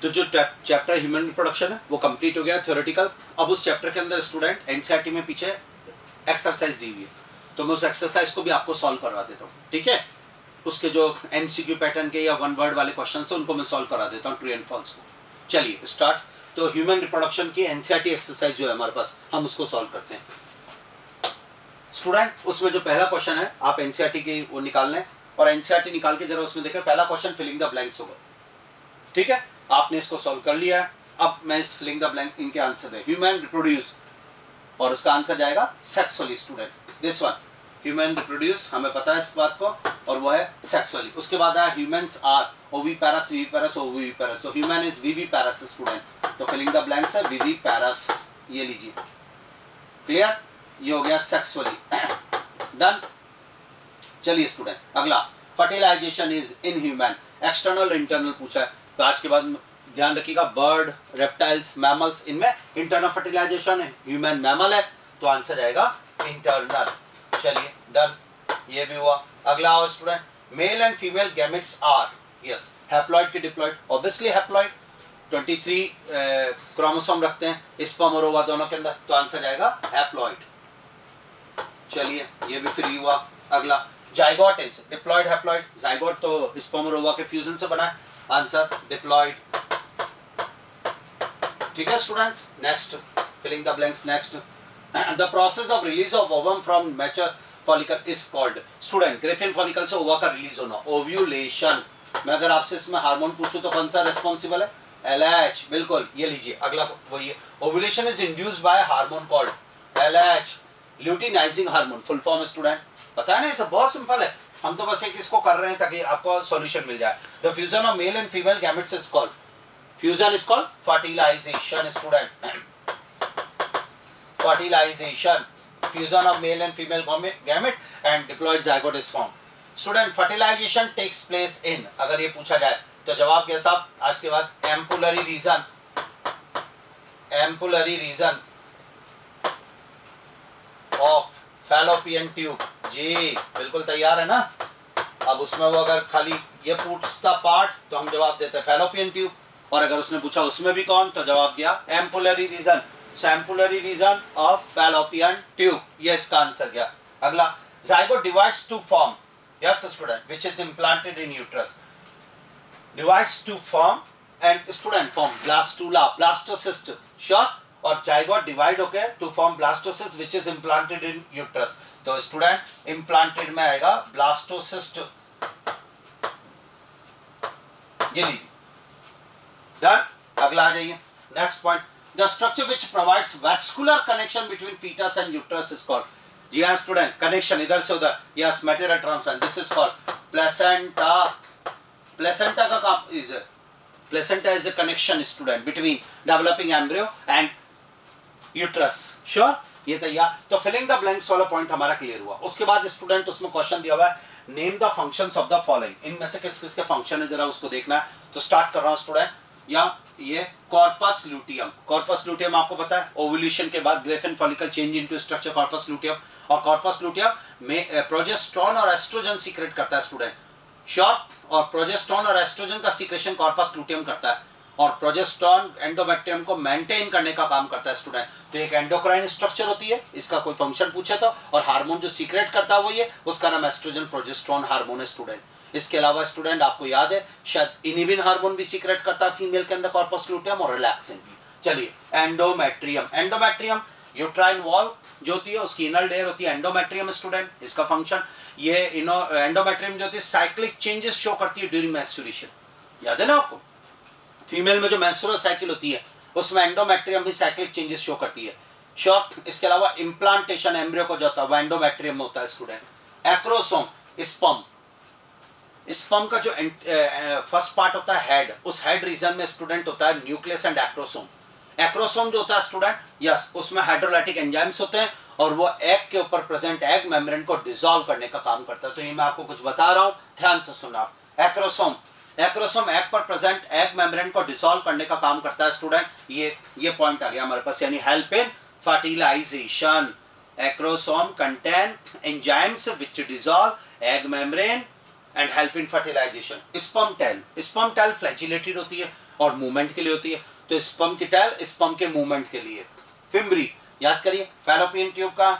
तो जो chapter human reproduction है वो कंप्लीट हो गया थ्योरेटिकल। अब उस चैप्टर के अंदर स्टूडेंट एनसीईआरटी में पीछे एक्सरसाइज दी हुई है, तो मैं उस एक्सरसाइज को भी आपको सॉल्व करवा देता हूँ, ठीक है। उसके जो एमसीक्यू पैटर्न के या वन वर्ड वाले क्वेश्चन है उनको मैं सॉल्व करा देता हूँ, ट्रू एंड फॉल्स को। चलिए स्टार्ट। तो ह्यूमन रिप्रोडक्शन की एनसीईआरटी एक्सरसाइज जो है हमारे पास, हम उसको सॉल्व करते हैं स्टूडेंट। उसमें जो पहला क्वेश्चन है आप एनसीईआरटी की वो निकाल लें, और एनसीईआरटी निकाल के जरा उसमें देखें। पहला क्वेश्चन फिलिंग द ब्लैंक्स होगा, ठीक है। आपने इसको सॉल्व कर लिया है। अब मैं इस फिलिंग द ब्लैंक इनके आंसर दे, ह्यूमन रिप्रोड्यूस, और उसका आंसर जाएगा sexually student. This one human reproduce, हमें पता है इस बात को, और वो है सेक्सुअली। उसके बाद आया humans are oviparous, viviparous, oviparous. तो ह्यूमन इज विविपेरस स्टूडेंट, तो फिलिंग द ब्लैंक्स है विविपेरस, ये लीजिए, क्लियर। ये हो गया सेक्सुअली, डन। चलिए स्टूडेंट अगला, fertilisation is in human, external internal पूछा है। तो आज के बाद ध्यान रखिएगा, बर्ड, रेप्टाइल्स, मैमल्स, इनमें इंटरनल फर्टिलाइजेशन है, ह्यूमन मैमल है, तो आंसर आएगा इंटरनल। चलिए डन, ये भी हुआ। अगला आओ student, male and female gametes are, yes, haploid की डिप्लॉइड, ऑब्वियसली हैप्लॉइड, 23 क्रोमोसोम रखते हैं स्पर्म और ओवा दोनों के अंदर, तो आंसर आएगा हैप्लॉइड। चलिए ये भी फ्री हुआ। अगला, zygote is diploid haploid, zygote तो स्पर्म और ओवा के फ्यूजन से बना है, आंसर डिप्लॉइड, ठीक है students. Next, filling the blanks. Next, the process of release of ovum from mature follicle is called, student graafian follicle से ओवा का रिलीज होना, ओव्यूलेशन। मैं अगर आपसे इसमें हार्मोन पूछूं तो कौन सा रेस्पॉन्सिबल है, एलएच, बिल्कुल, ये लीजिए। अगला वही है, ovulation is induced by hormone called LH, luteinizing hormone, full form student पता है ना, ये सब बहुत सिंपल है, हम तो बस एक इसको कर रहे हैं ताकि आपको सॉल्यूशन मिल जाए। The fusion of male and female gametes is called, fusion is called fertilisation student, fertilization, fusion of male and female gamete and diploid zygote is formed. Student, fertilization takes place in, अगर ये पूछा जाए तो जवाब क्या साहब, आज के बाद ampullary region, ampullary region of Fallopian tube. जी बिल्कुल तैयार है ना। अब उसमें वो अगर खाली ये पूछता पार्ट तो हम जवाब देते फैलोपियन ट्यूब, और अगर उसने पूछा उसमें भी कौन, तो जवाब दिया ampullary region, ampullary region of Fallopian tube, ये इसका आंसर गया। अगला, zygote divides to form, yes student, which is implanted in uterus, divides to form and student form blastula, blastocyst, sure, और zygote divide होके to form blastocyst which is implanted in uterus, तो student implanted में आएगा blastocyst, ये लीजिए, done. अगला आ जाइए, next point, the structure which provides vascular connection between fetus and uterus is called, जी हाँ स्टूडेंट, कनेक्शन इधर से उधर, yes, material transfer, this is called placenta, placenta का काम is, placenta is a connection student between developing embryo and uterus, sure, ये तैयार। तो filling the blanks वाला पॉइंट हमारा क्लियर हुआ। उसके बाद स्टूडेंट उसमें क्वेश्चन दिया हुआ है, name the functions of the following, इनमें से किस किस के फंक्शन है जरा उसको देखना है। तो स्टार्ट कर रहा हूँ स्टूडेंट, या ये कॉर्पस लूटियम, कॉर्पस लूटियम आपको पता है ओव्यूलेशन के बाद Graafian follicle change into structure corpus luteum, और कॉर्पस लूटियम में प्रोजेस्टेरोन और एस्ट्रोजन सीक्रेट करता है स्टूडेंट, श्योर, और प्रोजेस्टेरोन और एस्ट्रोजन का सीक्रेशन कॉर्पस लूटियम करता है, और प्रोजेस्टेरोन एंडोमेट्रियम को मेंटेन करने का काम करता है स्टूडेंट। तो एक एंडोक्राइन स्ट्रक्चर होती है, इसका कोई फंक्शन पूछे तो, और हार्मोन जो सीक्रेट करता है वो ये, उसका नाम एस्ट्रोजन प्रोजेस्टेरोन हार्मोन है स्टूडेंट। इसके अलावा स्टूडेंट आपको याद है शायद इनिबिन हार्मोन भी सीक्रेट करता है फीमेल के अंदर कॉर्पस लूटियम, और रिलैक्सिन भी। चलिए एंडोमेट्रियम, एंडोमेट्रियम यूट्राइन वॉल जो होती है उसकी इनर लेयर होती है एंडोमेट्रियम स्टूडेंट, इसका फंक्शन ये एंडोमेट्रियम जो होती है साइक्लिक चेंजेस शो करती है ड्यूरिंग मेंस्ट्रुएशन, याद है ना आपको, फीमेल में जो मेंस्ट्रुअल साइकिल होती है उसमें एंडोमेट्रियम ही साइक्लिक चेंजेस शो करती है, श्योर। इसके अलावा इम्प्लांटेशन एम्ब्रियो को जो होता है वो एंडोमेट्रियम में होता है स्टूडेंट। एक्रोसोम, स्पर्म, स्पर्म का जो फर्स्ट पार्ट होता है हेड, उस हेड रीजन में स्टूडेंट होता है न्यूक्लियस एंड एक्रोसोम। एक्रोसोम जो होता है स्टूडेंट, यस, उसमें हाइड्रोलाइटिक एंजाइम्स होते हैं और वो एग के ऊपर प्रेजेंट एग मेम्ब्रेन को डिसॉल्व करने का काम करता है। तो ये मैं आपको कुछ बता रहा हूँ, ध्यान से सुनना। एक्रोसोम, एक्रोसोम एग पर प्रेजेंट एग मेम्ब्रेन को डिसॉल्व करने का काम करता है स्टूडेंट। ये पॉइंट आ गया हमारे पास, यानी help in fertilisation. Acrosome contain enzymes which dissolve egg membrane and help in fertilisation. Sperm tail, sperm tail flagellated होती है, और मूवमेंट के लिए होती है। तो स्पर्म की टेल स्पर्म के मूवमेंट के लिए। फिम्बरी याद करिए, फैलोपियन ट्यूब का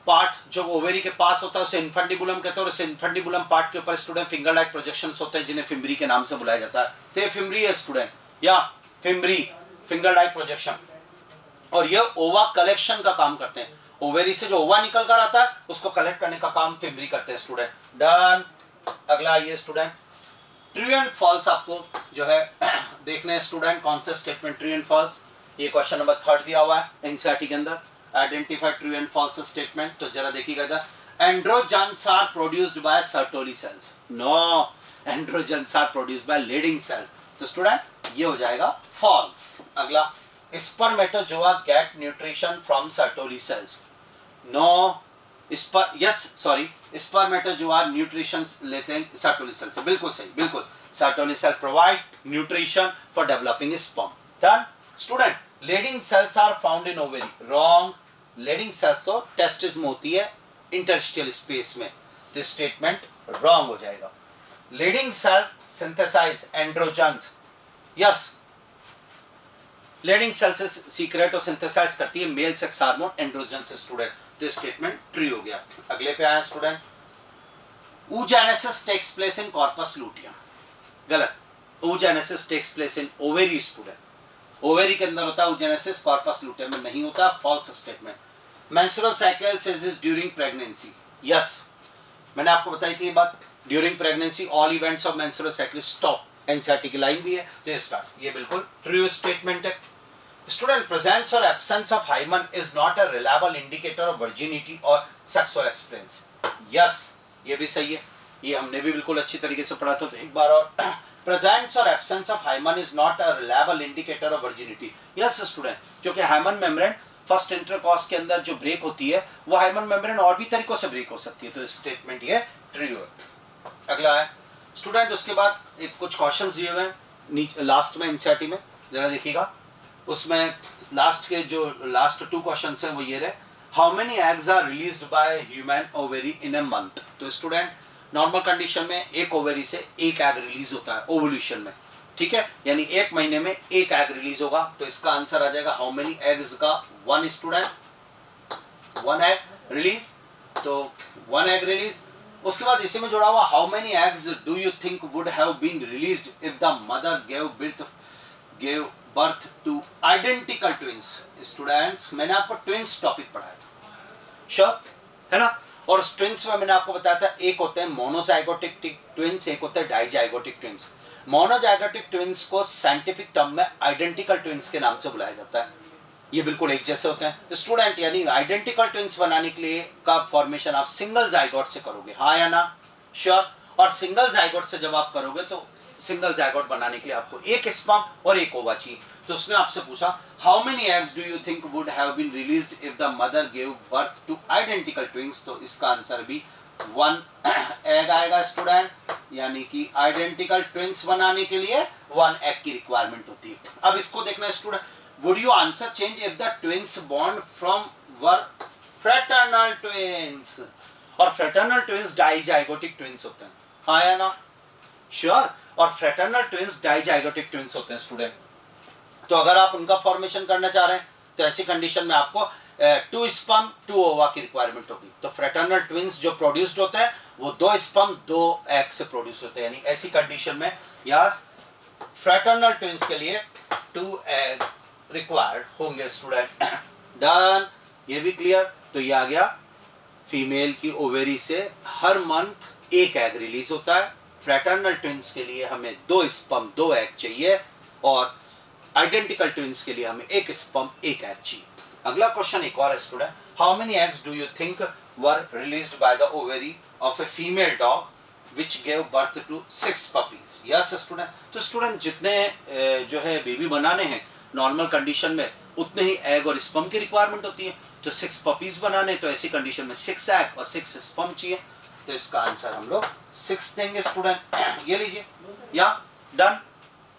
पार्ट जो ओवेरी के पास होता है उसे इन्फेंटिबुलम कहते हैं, और इस इन्फेंटिबुलम पार्ट के ऊपर स्टूडेंट फिंगर लाइक प्रोजेक्शंस होते हैं जिन्हें फिम्बरी के नाम से बुलाया जाता है। तो ये फिम्बरी है स्टूडेंट, या फिम्बरी फिंगर लाइक प्रोजेक्शन, और ये ओवा कलेक्शन का काम करते हैं। ओवेरी से जो ओवा निकल कर आता है उसको कलेक्ट करने का काम फिम्बरी करते हैं स्टूडेंट। डन। अगला आइए स्टूडेंट, ट्रू एंड फॉल्स आपको जो है देखने हैं स्टूडेंट, कौन सा स्टेटमेंट ट्रू एंड फॉल्स। ये क्वेश्चन नंबर 3 दिया हुआ है एनसीईआरटी के अंदर, identify true and false statement. तो जरा देखिएगा इधर, androgens are produced by Sertoli cells. No, androgens are produced by Leydig cell. तो स्टूडेंट ये हो जाएगा फॉल्स। अगला, spermatozoa get nutrition from Sertoli cells. No, spermatozoa nutrition लेते हैं सर्टोली सेल से। बिल्कुल सही, बिल्कुल। Sertoli cell provide nutrition for developing sperm. Done. Student, Leydig cells are found in ovary. Wrong. Leydig cells तो टेस्टिस में होती है इंटरस्टिशियल स्पेस में, तो स्टेटमेंट रॉन्ग हो जाएगा। Leydig cell synthesise androgens. Yes, Leydig cell से सीक्रेट और सिंथेसाइज करती है मेल सेक्स हार्मोन एंड्रोजन से स्टूडेंट। तो स्टेटमेंट ट्रू हो गया। अगले पे आया student, oogenesis takes place in corpus luteum. गलत। oogenesis takes place in ovary student. Ovary के अंदर होता है oogenesis, कॉर्पस लूटियम में नहीं होता। False statement. menstrual cycle is during pregnancy। Yes, मैंने आपको बताई थी ये बात। During pregnancy all events of menstrual cycle stop. NCERT की लाइन भी है, तो स्टार्ट। ये बिल्कुल ट्रू स्टेटमेंट है। स्टूडेंट, प्रेजेंस और absence of hymen is not a reliable indicator of virginity और सेक्सुअल एक्सपीरियंस। यस, ये भी सही है, ये हमने भी बिल्कुल अच्छी तरीके से पढ़ा था। तो एक बार और, प्रेजेंस और absence of hymen is not a reliable indicator of virginity. Yes student, क्योंकि हाइमन मेम्ब्रेन फर्स्ट इंटरकॉर्स के अंदर जो ब्रेक होती है वो हाइमन मेम्ब्रेन और भी तरीकों से ब्रेक हो सकती है। तो स्टेटमेंट ये ट्रू है। अगला है स्टूडेंट, उसके बाद एक कुछ क्वेश्चंस दिए हुए हैं लास्ट में एनसीईआरटी में, जरा देखिएगा। उसमें लास्ट 2 क्वेश्चंस हैं वो ये रहे, how many eggs are released by human ovary in a month. तो स्टूडेंट, नॉर्मल कंडीशन में एक ओवेरी से एक एग रिलीज होता है ओवुलेशन में, ठीक है, यानी एक महीने में एक एग रिलीज होगा। तो इसका आंसर आ जाएगा हाउ मेनी एग्स का 1 स्टूडेंट, 1 एग रिलीज। तो 1 एग रिलीज। उसके बाद इसी में जुड़ा हुआ, how many eggs do you think would have been released if the mother gave birth to identical twins. Students, मैंने आपको ट्विंस टॉपिक पढ़ाया था, श्योर है ना। और ट्विंस में मैंने आपको बताया था एक होते हैं मोनोजाइगोटिक ट्विंस, एक होते हैं डाइजाइगोटिक ट्विंस। मोनोजाइगोटिक ट्विंस को साइंटिफिक टर्म में आइडेंटिकल ट्विंस के नाम से बुलाया जाता है। ये बिल्कुल एक जैसे होते हैं स्टूडेंट, यानी आइडेंटिकल ट्विंस बनाने के लिए का फॉर्मेशन आप सिंगल जाइगोट से करोगे, हाँ या ना, श्योर। और सिंगल जाइगोट से जब आप करोगे तो सिंगल जाइगोट बनाने के लिए आपको एक स्पर्म और एक ओवा चाहिए। तो उसने आपसे पूछा, how many eggs do you think would have been released if the mother give birth to identical twins. तो इसका आंसर भी 1 एग आएगा स्टूडेंट, यानी कि आइडेंटिकल ट्विंस बनाने के लिए 1 एग की रिक्वायरमेंट होती है। अब इसको देखना student, would you answer change if the twins born from were fraternal twins. और फ्रेटर्नल ट्विंस डाइजाइगोटिक ट्विंस होते हैं, हाँ या ना, श्योर। और फ्रेटर्नल ट्विंस डाइजाइगोटिक ट्विंस होते हैं स्टूडेंट। तो अगर आप उनका फॉर्मेशन करना चाह रहे हैं तो ऐसी कंडीशन में आपको 2 स्पर्म 2 ओवा की रिक्वायरमेंट होगी। तो फ्रेटर्नल ट्विंस जो प्रोड्यूस्ड होते हैं वो 2 स्पर्म 2 एग से प्रोड्यूस होते हैं, यानी ऐसी कंडीशन में यस फ्रेटर्नल ट्विंस के लिए 2 एग रिक्वायर्ड होंगे स्टूडेंट। डन, ये भी क्लियर। तो ये आ गया, फीमेल की ओवेरी से हर मंथ एक एग रिलीज होता है। फ्रेटर्नल ट्विंस के लिए हमें 2 स्पर्म 2 एग चाहिए, और आइडेंटिकल ट्विंस के लिए हमें 1 स्पर्म 1 एग चाहिए। अगला क्वेश्चन एक और है student, how many eggs do you think were released by the ovary of a female dog which give birth to 6 puppies. Yes student. तो स्टूडेंट, जितने जो है बेबी बनाने हैं नॉर्मल कंडीशन में उतने ही एग और स्पर्म की रिक्वायरमेंट होती है। तो 6 पपीज बनाने, तो ऐसी कंडीशन में 6 एग और 6 स्पर्म चाहिए। तो इसका आंसर हम लोग 6 देंगे स्टूडेंट। ये लीजिए, या डन,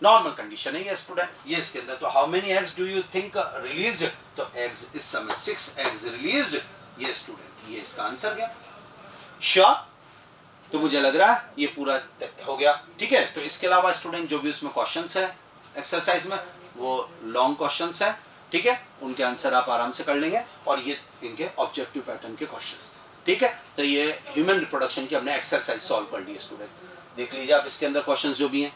नॉर्मल कंडीशन है ये स्टूडेंट, ये इसके अंदर। तो how many eggs do you think released, तो एग्स इस समय 6 एग्स रिलीज्ड, ये स्टूडेंट, ये इसका आंसर गया, श्योर। तो मुझे लग रहा है ये पूरा हो गया, ठीक है। तो इसके अलावा स्टूडेंट जो भी उसमें क्वेश्चंस है एक्सरसाइज में वो लॉन्ग क्वेश्चंस है, ठीक है, उनके आंसर आप आराम से कर लेंगे, और ये इनके ऑब्जेक्टिव पैटर्न के क्वेश्चंस थे, ठीक है। तो ये ह्यूमन रिप्रोडक्शन की हमने एक्सरसाइज सॉल्व कर ली स्टूडेंट, देख लीजिए आप इसके अंदर क्वेश्चंस जो भी हैं।